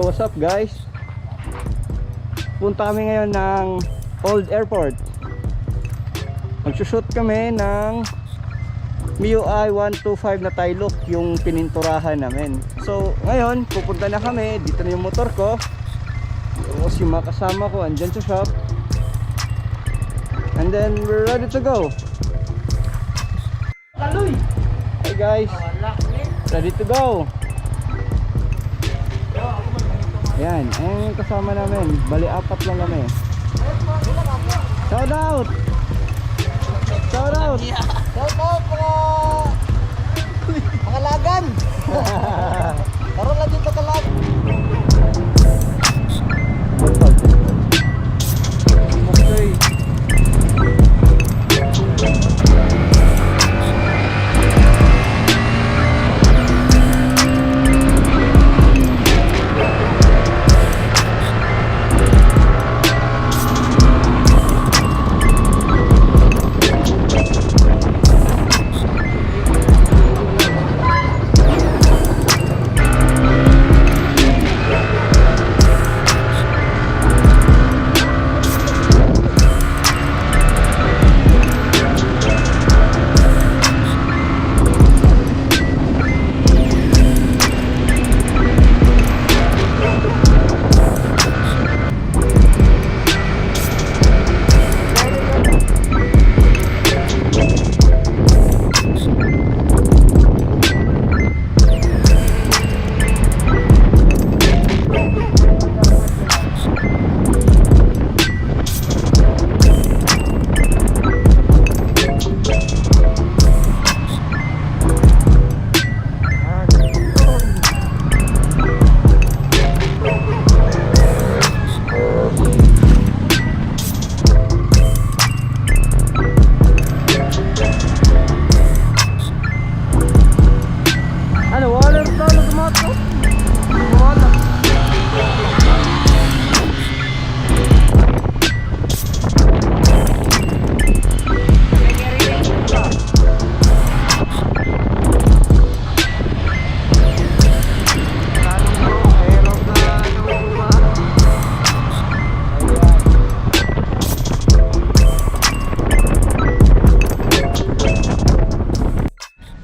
So what's up guys? Punta kami ngayon ng Old Airport. Magsushoot kami ng MIO i125 na tie look, yung pininturahan namin. So ngayon pupunta na kami. Dito na yung motor ko. Tapos yung mga kasama ko andyan sa shop. And then we're ready to go. Hey guys, ready to go. Ayan, ayan yung kasama namin. Bali apat lang kami. Shout out! Shout out! Shout out mga lagan! Karoon lang dito kalag. Okay.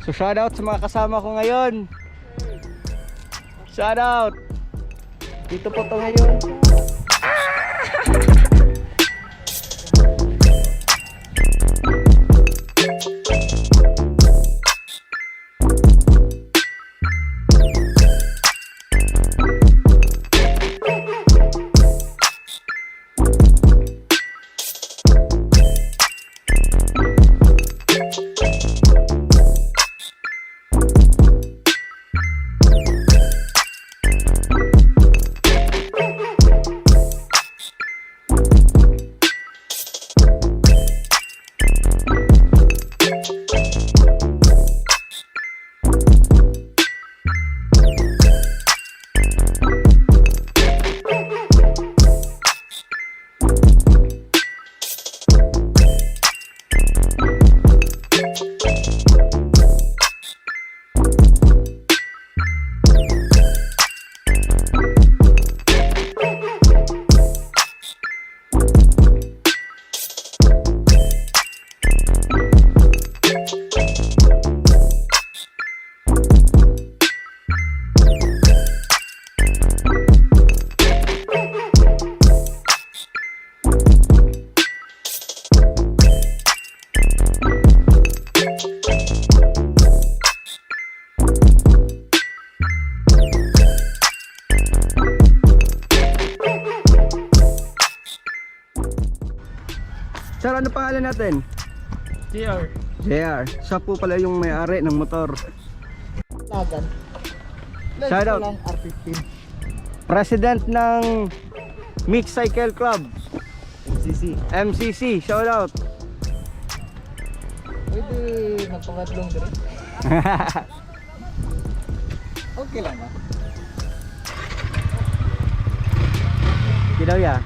So shout out sa mga kasama ko ngayon. Shout out. Dito po to ngayon. Sir, ano pangalan natin? JR. JR. Siya po pala yung may-ari ng motor. Lagan. Shout out. R15. President ng Mixed Cycle Club. MCC. Shout out. Pwede magpangatlong din. Okay lang ba? Kidaw ya.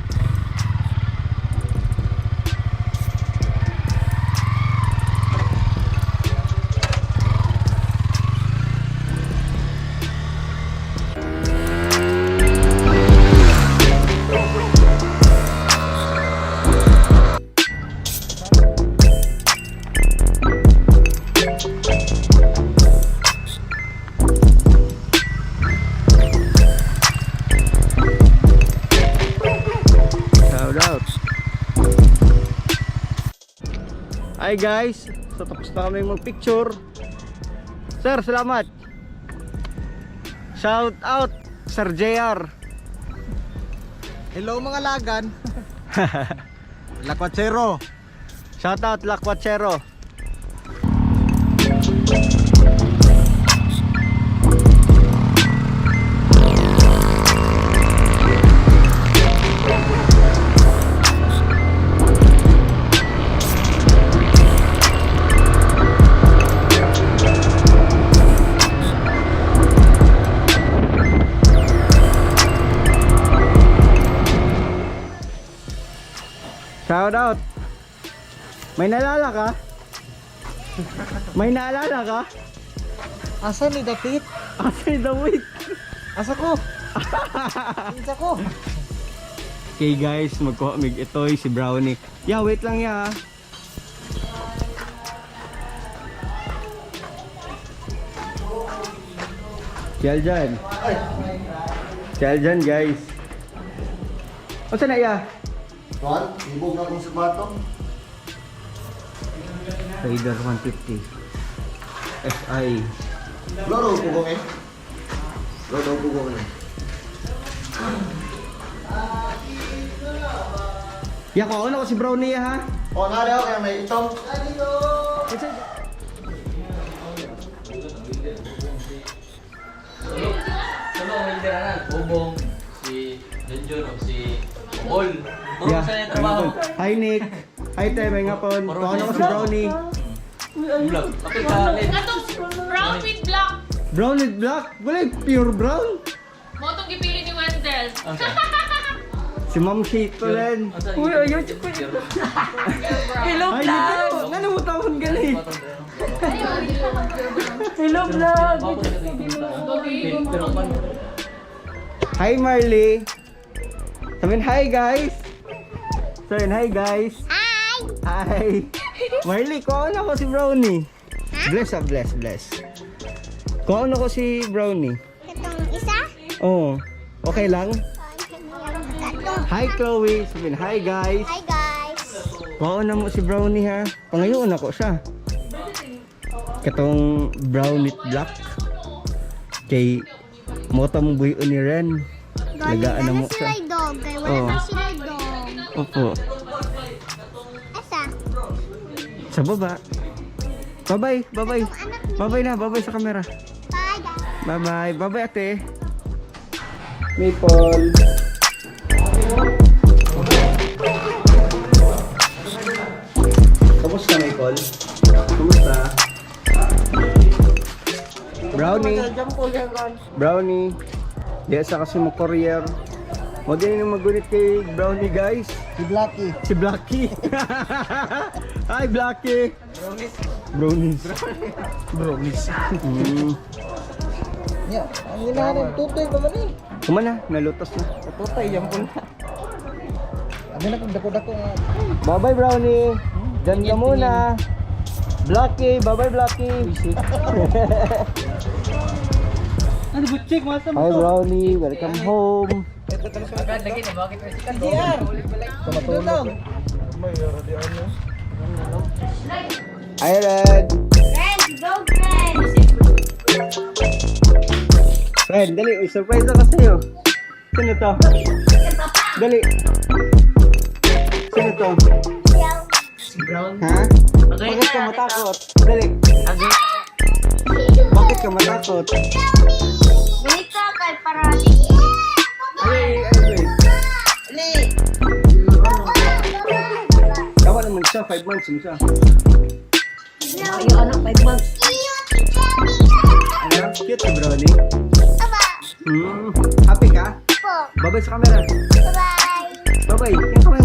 Hi guys. So tapos na kami mag-picture. Sir, salamat. Shout out Sir JR. Hello mga lagan. Lakwachero. Shout out Lakwachero. Shout out. May naalala ka? May naalala ka? Asa ni David? Asa yung Dawit? Asa ko? Asa ko? Okay guys, magkuha mig itoy si Brownie. Yeah, wait lang ya. Kaya dyan. Kaya dyan guys. O saan na ya? Juan, ibog na kong sapato. Raider 150 SI. Loro ko ko eh. Loro ko ko eh. Ya ko ano ko si Brownie ya ha? O nari ako kaya may itong. Solo ang hiliranan, Bobong, si Junjun o si Paul. Yeah. Saan yung trabaho? Hi Nick. Hi Tay, may ngapon. Paano ko si Brownie? Vlog. Kapit ka, Len. Atong brown with black. Brown with black? Wala yung pure brown. Motong gipili ni Wendell. Ang saan? Si Ma'am Shito Len. Ang saan? Uy, ayun. Hello, Ay, dito. Nga mo tawon gani. Hello, vlog. Hi Marley. Sabihin hi guys. Sabihin hi guys. Hi. Marley, kuha na ko si Brownie. Bless ah, bless, bless. Kuha na ko si Brownie. Itong isa? Oo. Okay lang? Tatlo. Hi Chloe. Sabihin hi guys. Hi guys. Kuha na mo si Brownie ha. Pangayoon ako siya. Katong brown with black. Kay mota mong buyo ni Ren. Lagaan na mo Ano sila siya. dog? Kaya wala Oo. na sila dog. Opo. Asa? Sa baba. Bye-bye. Bye-bye. Anak ni Bye-bye na. Bye-bye sa camera. Bye guys. Bye-bye. Bye-bye ate. Maple. Kamusta Maple? Kamusta? Brownie. Brownie. Di sa kasi mo courier. Mo din yung magunit kay Brownie guys. Si Blacky. Si Blacky. Hi Blacky. Brownies. Brownies. Ya, ang hinahanap tutoy pa man eh. Kumana, nalutos na. Tutay yan po na. Abi na kung dako-dako nga. Bye-bye Brownie. Diyan ka muna. Blacky, bye-bye Blacky. Ano ba check masa Hi Brownie, welcome home. Agad lagi na, bakit may sikat? DR. Tumatulog. Hi Red. Friends, go friends. Red, dali, may surprise ako sa'yo. Sino to? Dali. Sino to? Ha? Bakit ka matakot? Dali. Bakit ka matakot? Dito kay Parali. Ay, ay, ay. Kawa naman siya, 5 months mo siya. Yung anak 5 months. Ano? Cute si Brownie. Aba. Happy ka? Po. Babay sa camera. Bye. Babay. Yung camera.